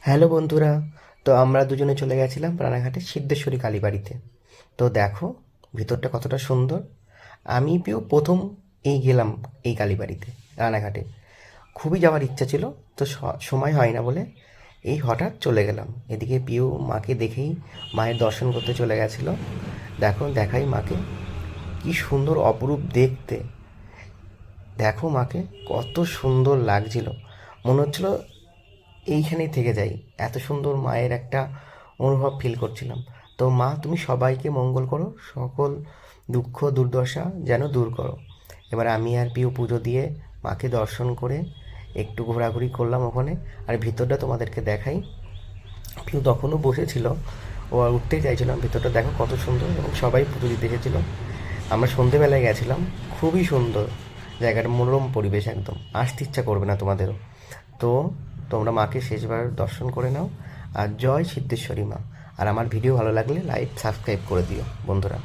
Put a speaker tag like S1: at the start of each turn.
S1: Hello বন্ধুরা, তো আমরা দুজনে চলে গেছিলাম রানাঘাটের সিদ্ধেশ্বরী কালীবাড়িতে। তো দেখো ভিতরটা কতটা সুন্দর। আমি পিও প্রথম গেলাম এই কালীবাড়িতে, রানাঘাটে। খুবই যাওয়ার ইচ্ছা ছিল, তো সময় হয় না বলে এই হঠাৎ চলে গেলাম। এদিকে পিউ মাকে দেখেই মায়ের দর্শন করতে চলে গেছিলো। দেখো দেখাই মাকে, কি সুন্দর অপরূপ দেখতে। দেখো মাকে কত সুন্দর লাগছিল, মনে হচ্ছিল এইখানেই থেকে যাই। এত সুন্দর মায়ের একটা অনুভব ফিল করছিলাম। তো মা, তুমি সবাইকে মঙ্গল করো, সকল দুঃখ দুর্দশা যেন দূর করো। এবার আমি আর পিউ পুজো দিয়ে মাকে দর্শন করে একটু ঘোরাঘুরি করলাম ওখানে। আর ভিতরটা তোমাদেরকে দেখাই। পিউ তখনও বসেছিল, ও আর উঠতেই চাইছিল না। ভিতরটা দেখো কত সুন্দর, এবং সবাই পুজো দিতে এসেছিলো। আমরা সন্ধেবেলায় গেছিলাম, খুবই সুন্দর জায়গাটা, মনোরম পরিবেশ একদম, আসতে ইচ্ছা করবে না তোমাদেরও। তো তোমরা মাকে শেষবার দর্শন করে নাও। আর জয় সিদ্ধেশ্বরী মা। আর আমার ভিডিও ভালো লাগলে লাইক সাবস্ক্রাইব করে দিও বন্ধুরা।